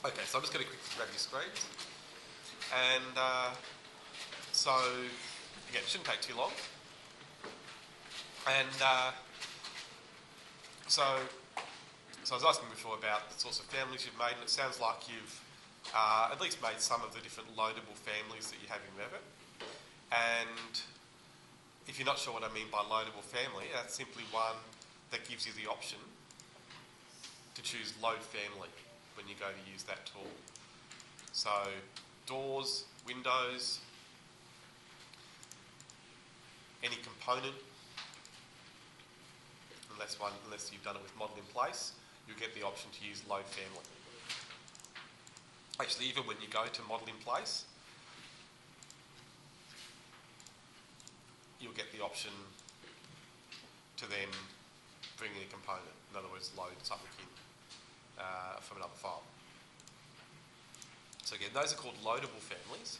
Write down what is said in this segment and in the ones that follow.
Okay, so I'm just going to quickly grab your screens. And so, again, it shouldn't take too long. And so I was asking before about the sorts of families you've made, and it sounds like you've at least made some of the different loadable families that you have in Revit. And if you're not sure what I mean by loadable family, that's simply one that gives you the option to choose load family when you go to use that tool. So doors, windows, any component, unless you've done it with model in place, you get the option to use load family. Actually, even when you go to model in place, you'll get the option to then bring in a component. In other words, load something in from another file. So again, those are called loadable families.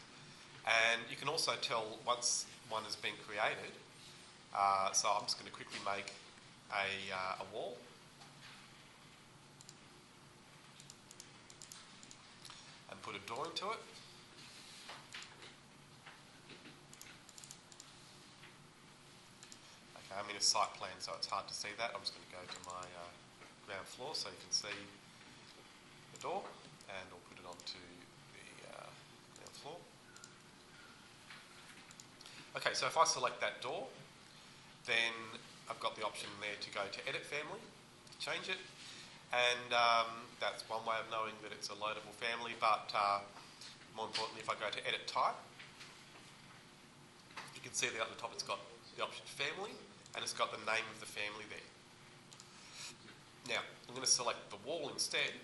And you can also tell once one has been created. So I'm just going to quickly make a wall. And put a door into it. Okay, I'm in a site plan, so it's hard to see that. I'm just going to go to my ground floor so you can see the door, and I'll put it onto the ground floor. Okay, so if I select that door, then I've got the option there to go to Edit Family, to change it, and that's one way of knowing that it's a loadable family, but more importantly, if I go to Edit Type, you can see that at the top it's got the option Family, and it's got the name of the family there. Now, I'm going to select the wall instead,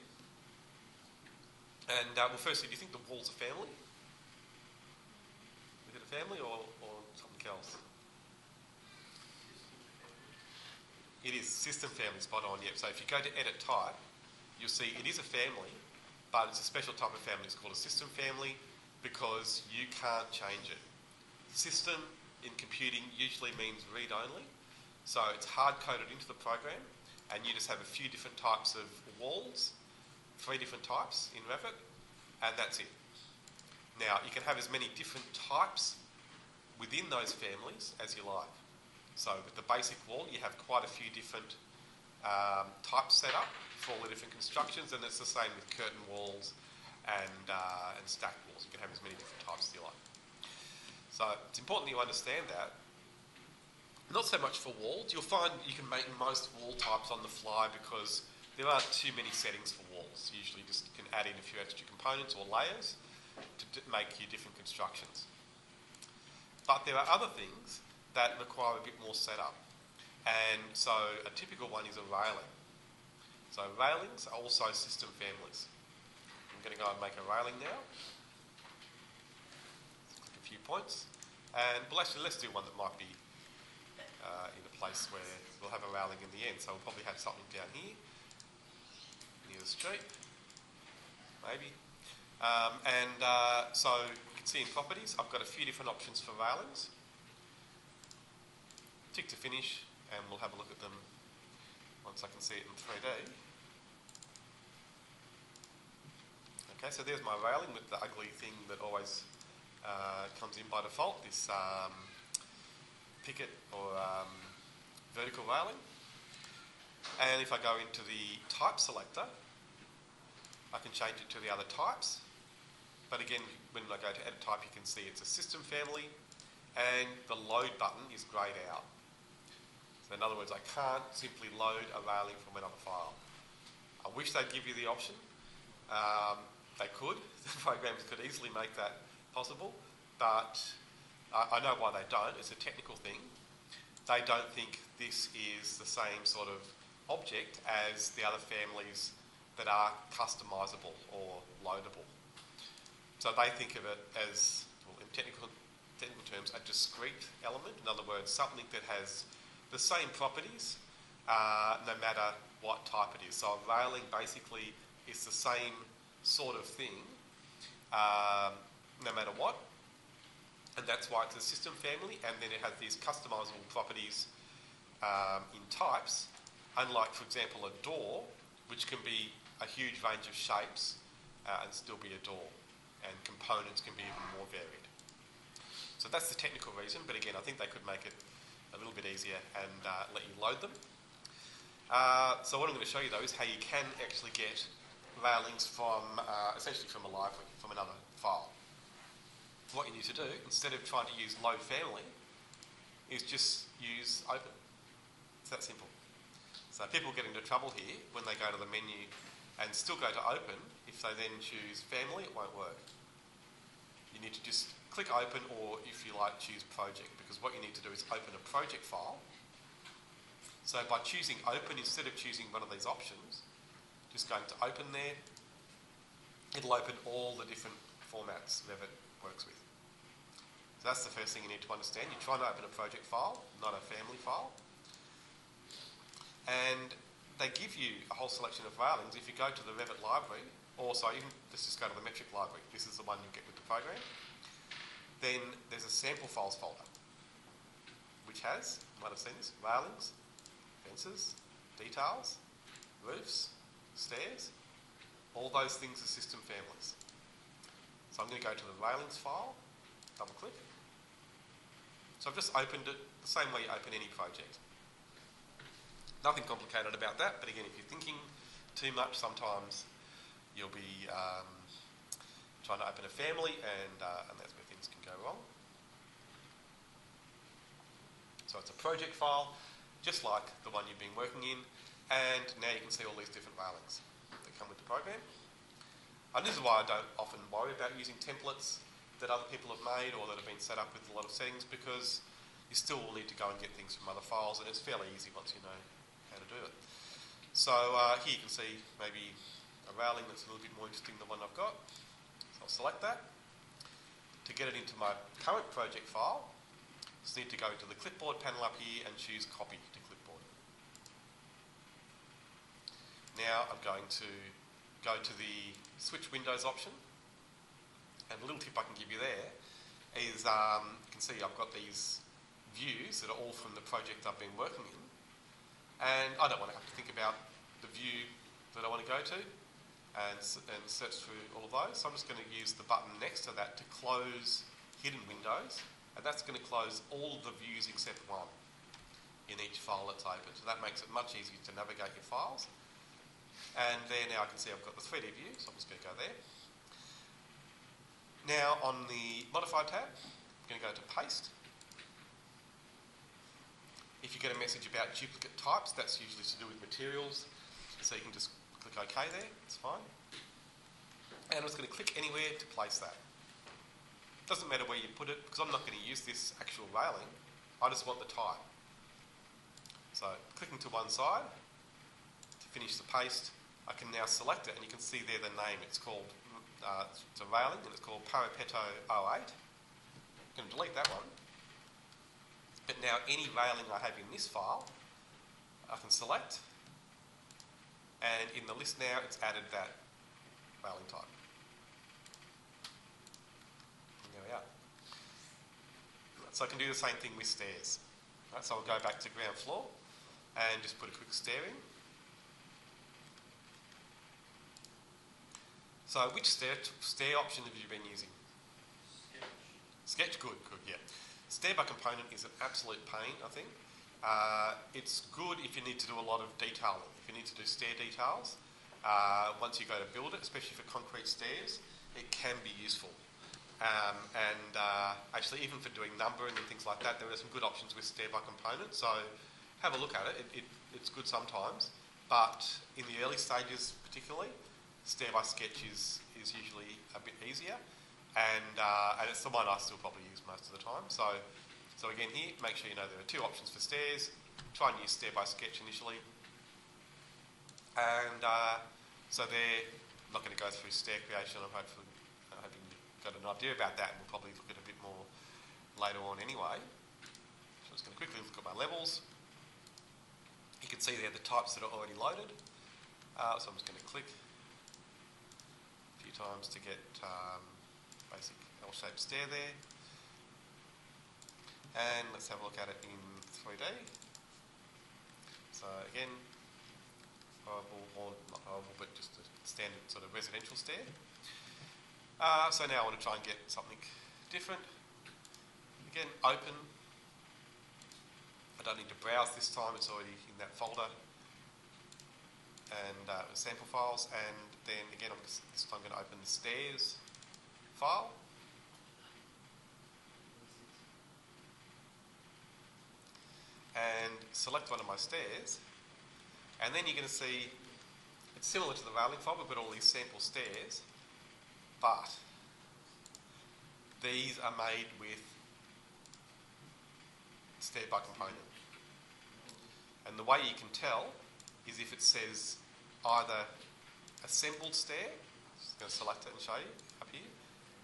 and well, firstly, do you think the wall's a family? Is it a family or something else? It is system family, spot on, yep. So if you go to Edit Type, you'll see it is a family, but it's a special type of family. It's called a system family because you can't change it. System in computing usually means read-only, so it's hard-coded into the program, and you just have a few different types of walls, 3 different types in Revit, and that's it. Now, you can have as many different types within those families as you like. So with the basic wall, you have quite a few different types set up for all the different constructions, and it's the same with curtain walls and stacked walls. You can have as many different types as you like. So it's important that you understand that. Not so much for walls. You'll find you can make most wall types on the fly because there aren't too many settings for walls. You usually just can add in a few extra components or layers to make your different constructions. But there are other things that require a bit more setup. And so a typical one is a railing. So railings are also system families. I'm going to go and make a railing now. Click a few points. And well, actually, let's do one that might be in a place where we'll have a railing in the end. So we'll probably have something down here, near the street, maybe. So you can see in properties, I've got a few different options for railings. Tick to finish, and we'll have a look at them once I can see it in 3D. Okay, so there's my railing with the ugly thing that always comes in by default, this picket or vertical railing. And if I go into the type selector, I can change it to the other types. But again, when I go to Edit Type, you can see it's a system family, and the load button is greyed out. So in other words, I can't simply load a railing from another file. I wish they'd give you the option. They could. The programs could easily make that possible, but I know why they don't. It's a technical thing. They don't think this is the same sort of object as the other families that are customisable or loadable. So they think of it as, well, in technical terms, a discrete element. In other words, something that has the same properties no matter what type it is. So a railing basically is the same sort of thing no matter what. And that's why it's a system family, and then it has these customisable properties in types, unlike, for example, a door, which can be a huge range of shapes and still be a door, and components can be even more varied. So that's the technical reason, but again, I think they could make it a little bit easier and let you load them. So what I'm going to show you though is how you can actually get railings from, essentially from a library, from another file. What you need to do, instead of trying to use load family, is just use open. It's that simple. So people get into trouble here when they go to the menu and still go to open. If they then choose family, it won't work. You need to just click open, or if you like, choose project, because what you need to do is open a project file. So by choosing open instead of choosing one of these options, just going to open there, it'll open all the different formats Revit works with. So that's the first thing you need to understand. You're trying to open a project file, not a family file. And they give you a whole selection of railings. If you go to the Revit library, let's just go to the metric library. This is the one you get with the program. Then there's a sample files folder, which has, you might have seen this, railings, fences, details, roofs, stairs. All those things are system families. So I'm going to go to the railings file, double click. So I've just opened it the same way you open any project. Nothing complicated about that, but again, if you're thinking too much, sometimes you'll be trying to open a family, and that's where things can go wrong. So it's a project file, just like the one you've been working in, and now you can see all these different railings that come with the program. And this is why I don't often worry about using templates that other people have made or that have been set up with a lot of settings, because you still will need to go and get things from other files, and it's fairly easy once you know how to do it. So here you can see maybe a railing that's a little bit more interesting than the one I've got. So I'll select that. To get it into my current project file, just need to go to the clipboard panel up here and choose copy to clipboard. Now I'm going to go to the switch windows option, and a little tip I can give you there is you can see I've got these views that are all from the project I've been working in, and I don't want to have to think about the view that I want to go to and search through all of those. So I'm just going to use the button next to that to close hidden windows, and that's going to close all of the views except one in each file that's open. So that makes it much easier to navigate your files. And there now I can see I've got the 3D view, so I'm just going to go there. Now on the Modify tab, I'm going to go to Paste. If you get a message about duplicate types, that's usually to do with materials, so you can just click OK there, it's fine. And I'm just going to click anywhere to place that. Doesn't matter where you put it, because I'm not going to use this actual railing, I just want the type. So clicking to one side, to finish the paste, I can now select it, and you can see there the name. It's called, it's a railing, and it's called Parapetto 08. I'm going to delete that one. But now any railing I have in this file, I can select, and in the list now it's added that railing type. And there we are. So I can do the same thing with stairs. Right, so I'll go back to ground floor and just put a quick stair in. So which stair option have you been using? Sketch, good, yeah. Stair by component is an absolute pain, I think. It's good if you need to do a lot of detailing. If you need to do stair details, once you go to build it, especially for concrete stairs, it can be useful. Actually, even for doing numbering and things like that, there are some good options with stair by component. So have a look at it. It's good sometimes, but in the early stages particularly, stair by sketch is usually a bit easier, and it's the one I still probably use most of the time. So again here, make sure you know there are two options for stairs. Try and use stair by sketch initially, and so there. I'm not going to go through stair creation. I'm hoping you've got an idea about that, and we'll probably look at it a bit more later on anyway. So I'm just going to quickly look at my levels. You can see there the types that are already loaded. So I'm just going to click times to get basic L-shaped stair there, and let's have a look at it in 3D. So again, horrible, or not horrible, but just a standard sort of residential stair. So now I want to try and get something different. Again, open. I don't need to browse this time, it's already in that folder. And sample files, and then again, this time I'm going to open the stairs file. And select one of my stairs. And then you're going to see, it's similar to the railing file, we've got all these sample stairs, but these are made with stair by component. And the way you can tell is if it says either assembled stair, I'm just going to select it and show you up here.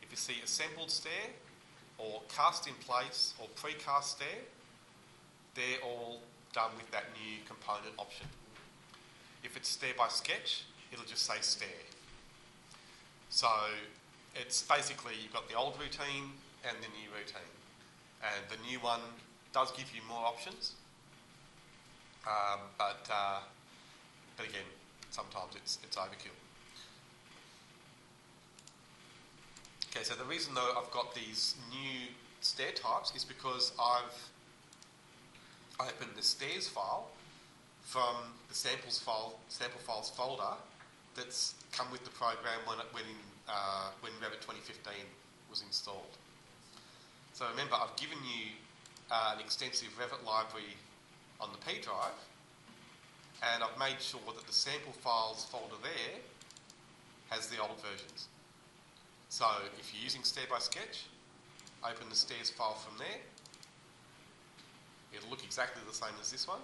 If you see assembled stair or cast in place or precast stair, they're all done with that new component option. If it's stair by sketch, it'll just say stair. So it's basically you've got the old routine and the new routine. And the new one does give you more options. But again, sometimes it's overkill. Okay, so the reason though I've got these new stair types is because I've opened the stairs file from the sample files folder that's come with the program when Revit 2015 was installed. So remember, I've given you an extensive Revit library on the P drive, and I've made sure that the sample files folder there has the old versions. So if you're using Stair by Sketch, open the stairs file from there. It'll look exactly the same as this one.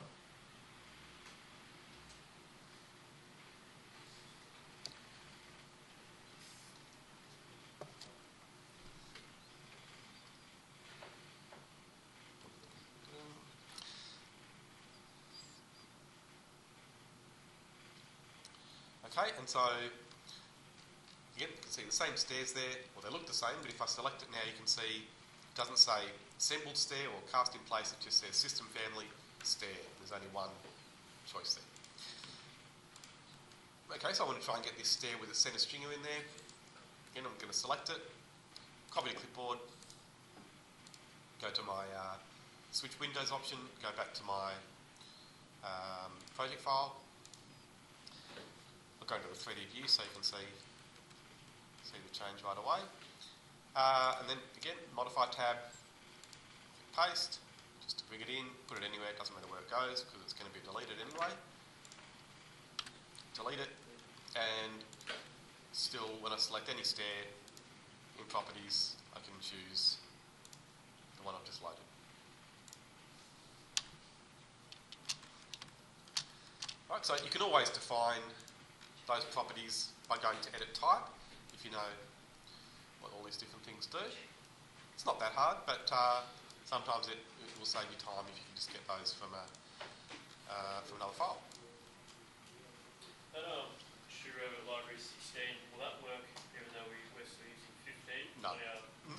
Okay, and so again, you can see the same stairs there, well they look the same, but if I select it now you can see it doesn't say assembled stair or cast in place, it just says system family stair. There's only one choice there. Okay, so I want to try and get this stair with a centre stringer in there. Again, I'm going to select it, copy to clipboard, go to my switch windows option, go back to my project file. I'll go to the 3D view so you can see the change right away. And then again, modify tab, paste, just to bring it in, put it anywhere, it doesn't matter where it goes because it's going to be deleted anyway. Delete it, and still when I select any stair in properties, I can choose the one I've just loaded. Right, so you can always define those properties by going to edit type, if you know what all these different things do. It's not that hard, but sometimes it will save you time if you can just get those from another file. That Revit library 16, will that work even though we're still using 15? No.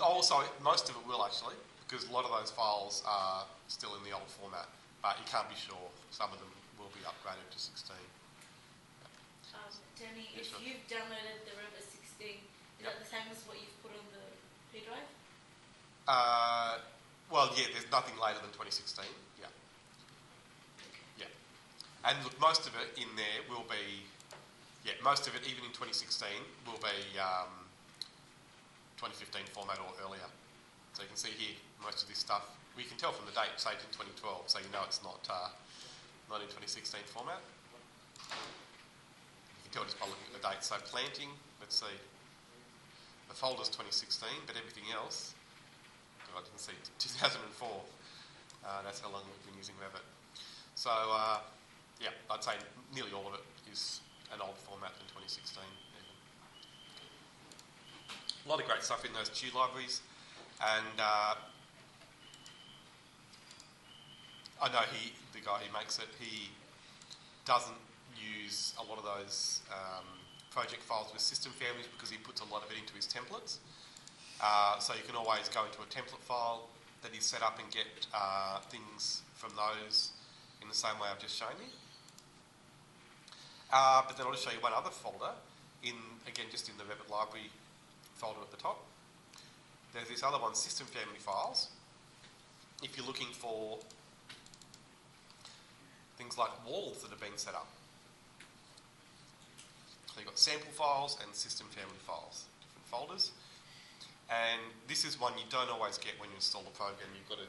Oh, sorry, most of it will actually, because a lot of those files are still in the old format, but you can't be sure. Some of them will be upgraded to 16. Tony, Yeah, if sure. you've downloaded the Revit 16, is that the same as what you've put on the P drive? Well, yeah, there's nothing later than 2016. Yeah. Yeah. And look, most of it in there will be, most of it, even in 2016, will be 2015 format or earlier. So you can see here, most of this stuff, we can tell from the date, say in 2012, so you know it's not in 2016 format. You can tell just by looking at the date. So planting, let's see, the folder's 2016, but everything else, I didn't see 2004. That's how long we've been using Revit. So I'd say nearly all of it is an old format in 2016. Even. A lot of great stuff in those Q libraries, and I know the guy who makes it, he doesn't use a lot of those project files with system families because he puts a lot of it into his templates. So you can always go into a template file that he's set up and get things from those in the same way I've just shown you. But then I'll just show you one other folder, again just in the Revit library folder at the top. There's this other one, system family files. If you're looking for things like walls that have been set up. So you've got sample files and system family files, different folders. And this is one you don't always get when you install the program. You've got to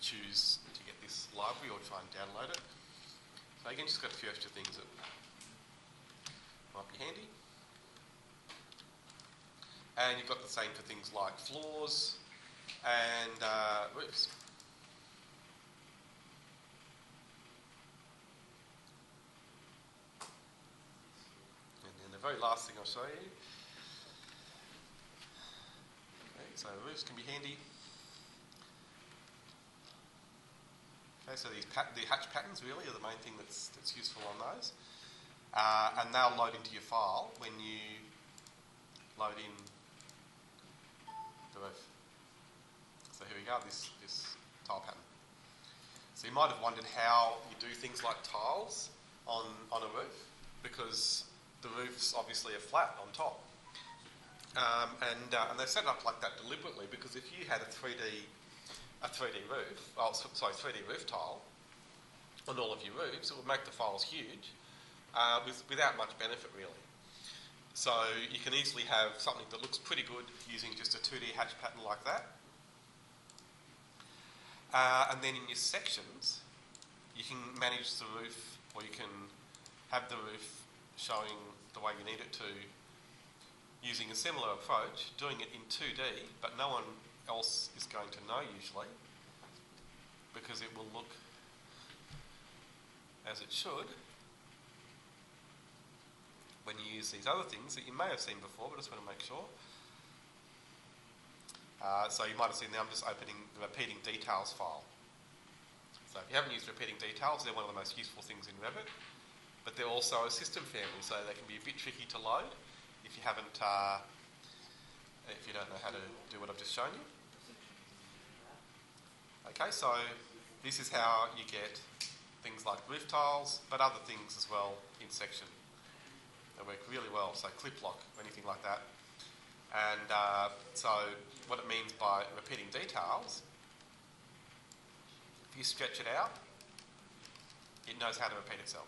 choose to get this library or try and download it. So again, just got a few extra things that might be handy. And you've got the same for things like floors and roofs. And then the very last thing I'll show you. Okay, so roofs can be handy. Okay, so the hatch patterns really are the main thing that's useful on those. And they'll load into your file when you load in the roof. So here we go, this tile pattern. So you might have wondered how you do things like tiles on a roof, because the roofs obviously are flat on top. And they set it up like that deliberately, because if you had a 3D roof tile on all of your roofs, it would make the files huge without much benefit really. So you can easily have something that looks pretty good using just a 2D hatch pattern like that. And then in your sections, you can manage the roof, or you can have the roof showing the way you need it to using a similar approach, doing it in 2D, but no one else is going to know usually, because it will look as it should when you use these other things that you may have seen before, but I just want to make sure. So you might have seen now I'm just opening the repeating details file. So if you haven't used repeating details, they're one of the most useful things in Revit, but they're also a system family, so they can be a bit tricky to load if you haven't, if you don't know how to do what I've just shown you. Okay, so this is how you get things like roof tiles, but other things as well in section. They work really well, so clip lock or anything like that. And so what it means by repeating details, if you stretch it out, it knows how to repeat itself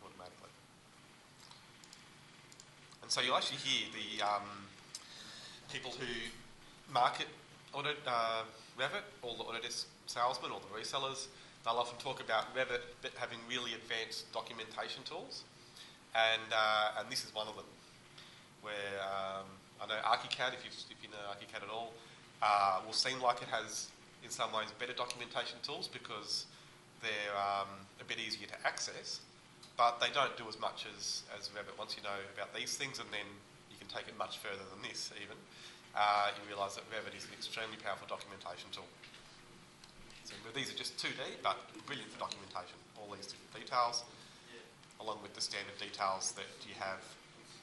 automatically. And so you'll actually hear the people who market Revit, all the Autodesk salesmen or the resellers, they'll often talk about Revit having really advanced documentation tools, and this is one of them. Where I know ArchiCAD, if you know ArchiCAD at all, will seem like it has in some ways better documentation tools because they're a bit easier to access, but they don't do as much as Revit. Once you know about these things, and then you can take it much further than this even, you realise that Revit is an extremely powerful documentation tool. So these are just 2D, but brilliant for documentation. All these different details, along with the standard details that you have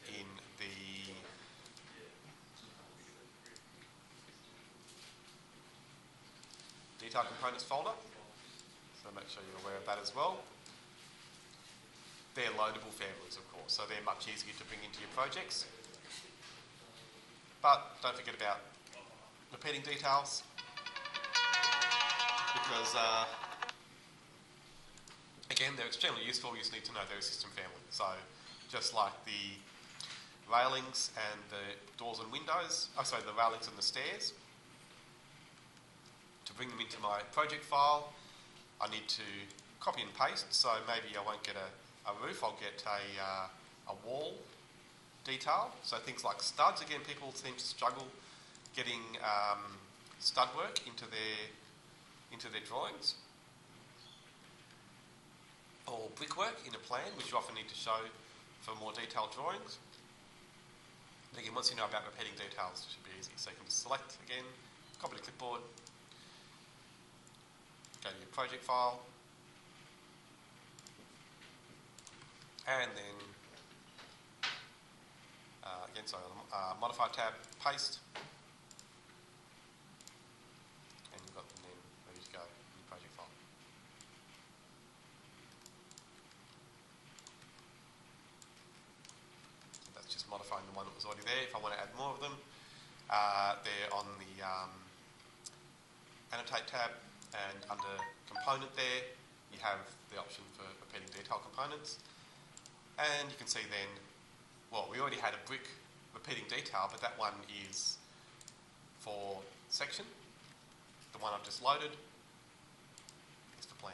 in the detail components folder. So make sure you're aware of that as well. They're loadable families, of course, so they're much easier to bring into your projects. But don't forget about repeating details, because again, they're extremely useful. You just need to know they're a system family. So just like the railings and the doors and windows, the railings and the stairs, to bring them into my project file, I need to copy and paste. So maybe I won't get a roof, I'll get a wall detail. So things like studs, again, people seem to struggle getting stud work into their drawings, or brickwork in a plan, which you often need to show for more detailed drawings. And again, once you know about repeating details, it should be easy. So you can just select again, copy to clipboard, go to your project file, and then again, modify tab, paste, and you've got them then ready to go in your project file. So that's just modifying the the one that was already there. If I want to add more of them, they're on the Annotate tab, and under Component there, you have the option for repeating detail components. And you can see then, well, we already had a brick repeating detail, but that one is for section. The one I've just loaded is for plan.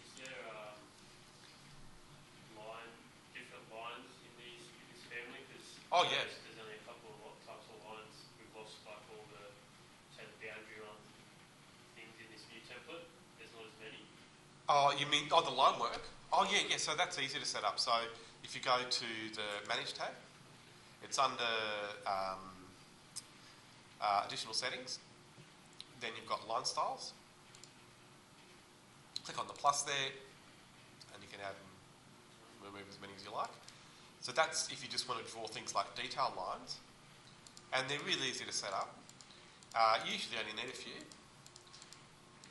Is there different lines in this family? Because Oh, yeah. there's only a couple of types of lines. We've lost like all the, say, the boundary line things in this new template. There's not as many. Oh, you mean, the line work? Oh, yeah, so that's easy to set up. So if you go to the Manage tab, it's under Additional Settings. Then you've got Line Styles. Click on the plus there, and you can add and remove as many as you like. So that's if you just want to draw things like detail lines. And they're really easy to set up. You usually only need a few.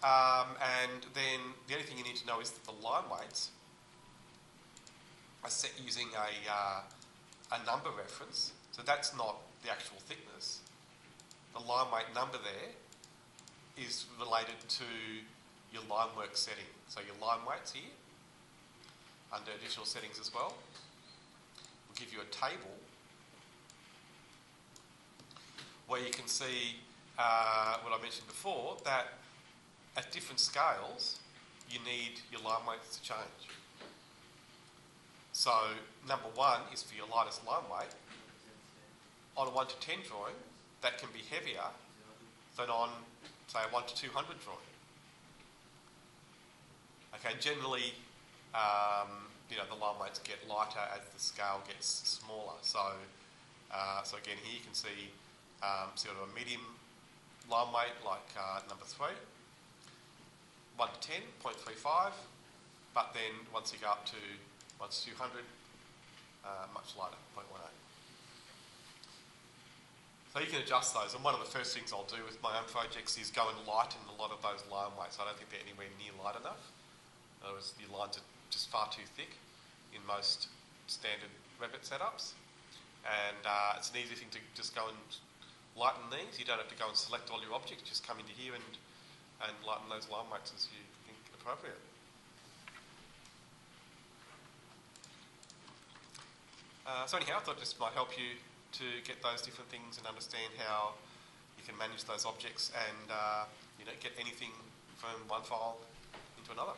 And then the only thing you need to know is that the line weights are set using a number reference. So that's not the actual thickness. The line weight number there is related to your line work setting. So your line weights here, under additional settings as well, will give you a table where you can see what I mentioned before, that at different scales, you need your line weights to change. So number 1 is for your lightest line weight. On a 1 to 10 drawing, that can be heavier than on, say, a 1 to 200 drawing. Okay, generally, the line weights get lighter as the scale gets smaller. So again, here you can see sort of a medium line weight like number 3. 1 to 10, 0.35, but then once you go up to 1 to 200, much lighter, 0.18. So you can adjust those, and one of the first things I'll do with my own projects is go and lighten a lot of those line weights. I don't think they're anywhere near light enough. In other words, the lines are just far too thick in most standard Revit setups, and it's an easy thing to just go and lighten these. You don't have to go and select all your objects, just come into here and lighten those line weights as you think appropriate. So anyhow, I thought this might help you to get those different things and understand how you can manage those objects and get anything from one file into another.